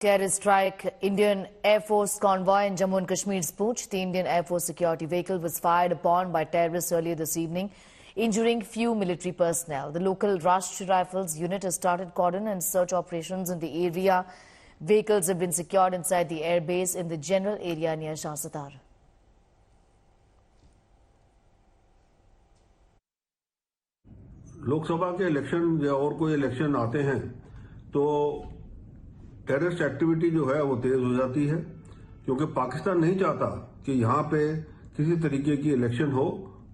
Terrorist strike Indian Air Force convoy in Jammu and Kashmir's Poonch. The Indian Air Force security vehicle was fired upon by terrorists earlier this evening, injuring few military personnel. The local Rashtriya Rifles unit has started cordon and search operations in the area. Vehicles have been secured inside the airbase in the general area near Shasatar. Lok Sabha के election या और कोई election आते हैं तो terrorist activity जो है वो तेज हो जाती है, क्योंकि पाकिस्तान नहीं चाहता कि यहाँ पे किसी तरीके की इलेक्शन हो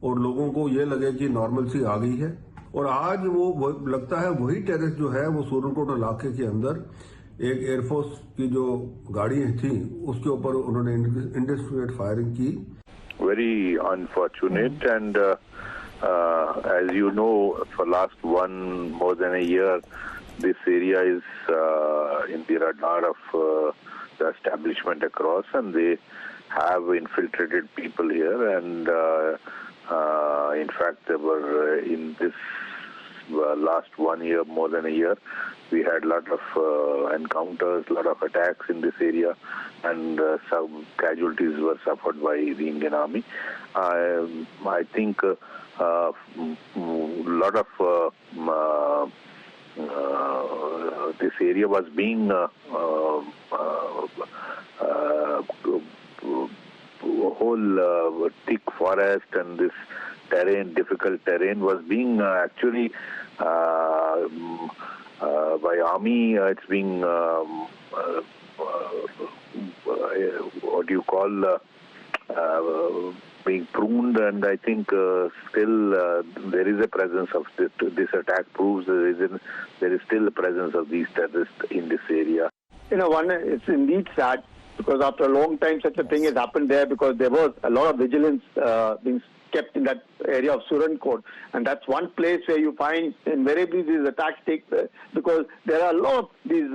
और लोगों को ये लगे कि नॉर्मलसी आ गई है। और आज वो लगता है वही टेररिस्ट जो है वो सूरनकोट इलाके के अंदर एक एयरफोर्स की जो गाड़ियां थी उसके ऊपर उन्होंने इंडिस्क्रिमिनेट फायरिंग की। Very unfortunate and as you know, for last more than a year, this area is in the radar of the establishment across, and they have infiltrated people here. And in fact, there were in this last 1 year, more than a year, we had a lot of encounters, a lot of attacks in this area, and some casualties were suffered by the Indian Army. I think a lot of this area was being whole thick forest, and this terrain, difficult terrain, was being actually by army. It's being what do you call being pruned, and I think still there is a presence of this attack proves there is still a presence of these terrorists in this area. It's indeed sad, because after a long time such a thing has happened there, because there was a lot of vigilance being kept in that area of Surankote, and that's one place where you find invariably these attacks take place, because there are a lot of these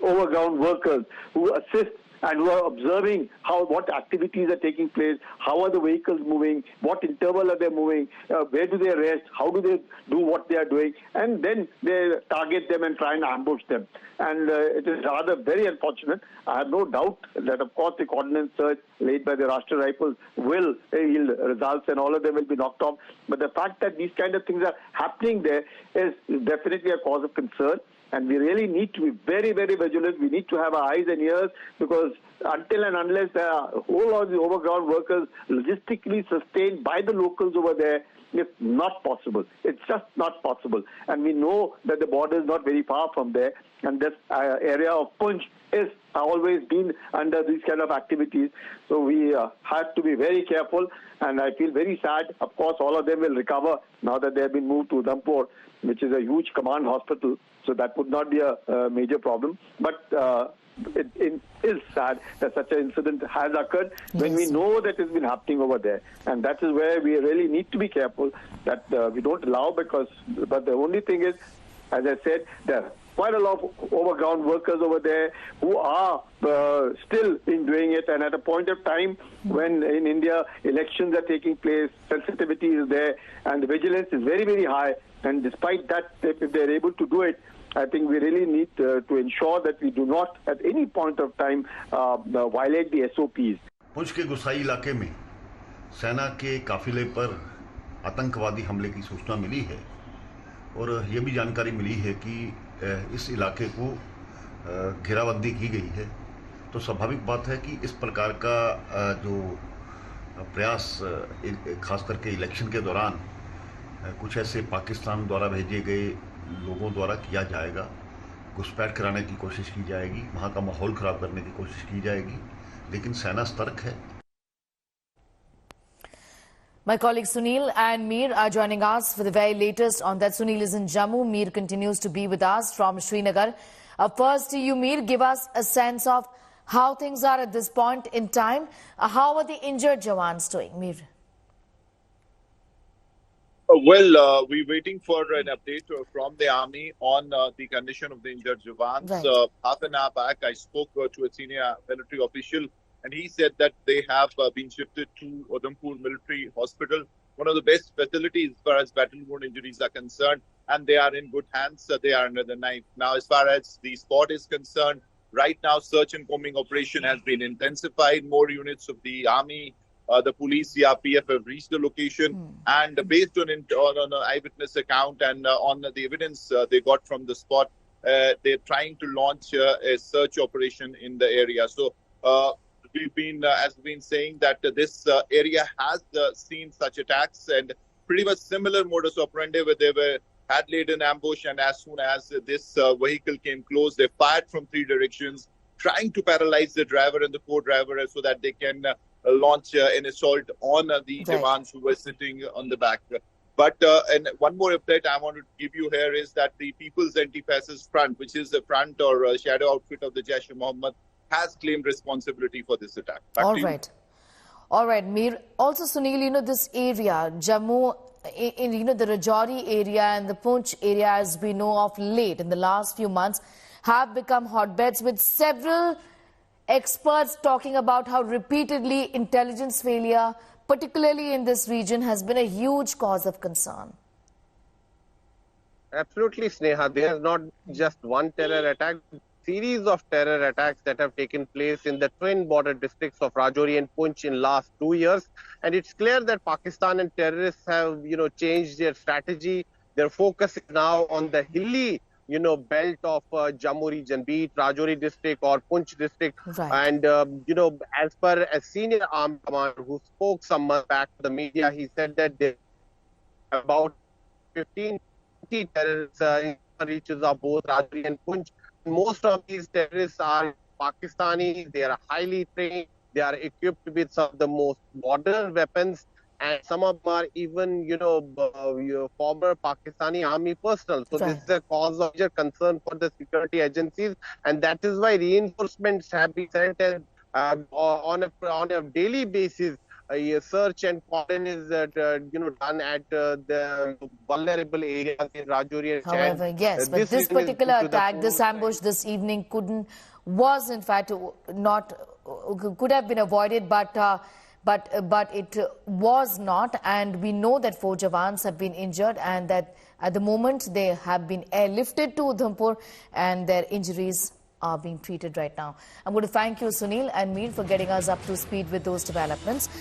overground workers who assist and who are observing what activities are taking place, how are the vehicles moving, what interval are they moving, where do they rest, how do they do what they are doing, and then they target them and try and ambush them. And it is rather very unfortunate. I have no doubt that, of course, the coordinate search laid by the Rashtriya Rifles will yield results and all of them will be knocked off. But the fact that these kind of things are happening there is definitely a cause of concern. And we really need to be very, very vigilant. We need to have our eyes and ears, because until and unless there are a whole lot of the overground workers logistically sustained by the locals over there, it's not possible. It's just not possible. And we know that the border is not very far from there. And this area of Poonch is always been under these kind of activities. So we have to be very careful. And I feel very sad. Of course, all of them will recover now that they have been moved to Jammu, which is a huge command hospital. So that would not be a major problem. But it is sad that such an incident has occurred when we know that it's been happening over there. And that is where we really need to be careful that we don't allow, but the only thing is, as I said, there are quite a lot of overground workers over there who are still in doing it. And at a point of time when in India elections are taking place, sensitivity is there and the vigilance is very, very high. And despite that, if they're able to do it, I think we really need to ensure that we do not at any point of time violate the SOPs. Poonch के गुसाई इलाके में सेना के काफिले पर आतंकवादी हमले की सूचना मिली है और ये भी जानकारी मिली है कि इस इलाके को घेराबंदी की गई है। तो स्वाभाविक बात है कि इस प्रकार का जो प्रयास खास करके इलेक्शन के दौरान कुछ ऐसे पाकिस्तान द्वारा भेजे गए लोगों द्वारा किया जाएगा, घुसपैठ कराने की कोशिश की जाएगी, वहां का माहौल खराब करने की कोशिश की जाएगी, लेकिन सेना सतर्क है। My colleagues Sunil and Mir are joining us for the very latest on that. Sunil is in Jammu. Mir continues to be with us from Srinagar. First, you, Mir, give us a sense of how things are at this point in time. How are the injured Jawans doing, Mir? We're waiting for an update from the army on the condition of the injured Jawans. Right. Half an hour back, I spoke to a senior military official, and he said that they have been shifted to Udhampur Military Hospital, one of the best facilities as far as battle-wound injuries are concerned, and they are in good hands. They are under the knife. Now, as far as the spot is concerned, Right now, search and combing operation has been intensified. More units of the army, the police, CRPF have reached the location, and based on an eyewitness account and on the evidence they got from the spot, they're trying to launch a search operation in the area. So we've been, as we've been saying, that this area has seen such attacks and pretty much similar modus operandi, where they had laid an ambush, and as soon as this vehicle came close, they fired from 3 directions, trying to paralyze the driver and the co-driver so that they can launch an assault on the Jawans who were sitting on the back. But and one more update I want to give you here is that the People's Anti-Fascist Front, which is the front or shadow outfit of the Jaish-e-Mohammed, has claimed responsibility for this attack. All right, Mir. Also, Sunil, this area, Jammu, in the Rajouri area and the Poonch area, as we know of late, in the last few months, have become hotbeds, with several experts talking about how repeatedly intelligence failure, particularly in this region, has been a huge cause of concern. Absolutely, Sneha. There is not just one terror attack. Series of terror attacks that have taken place in the twin border districts of Rajouri and Poonch in last 2 years, and it's clear that Pakistan and terrorists have changed their strategy. Their focus is now on the hilly belt of Jammu region, be it Rajouri district or Poonch district. And as per a senior armed commander who spoke some months back to the media, he said that there are about 15 terrorists in reaches of both Rajouri and Poonch. Most of these terrorists are Pakistani. They are highly trained. They are equipped with some of the most modern weapons, and some of them are even, former Pakistani army personnel. So this is a cause of major concern for the security agencies, and that is why reinforcements have been sent on a daily basis. A search and cordon is done at the vulnerable areas in Rajouri and Chand. However, yes, but this particular attack, this ambush this evening was in fact could have been avoided, but it was not, and we know that 4 Jawans have been injured, and that at the moment they have been airlifted to Udhampur, and their injuries are being treated right now. I'm going to thank you, Sunil and Mir, for getting us up to speed with those developments.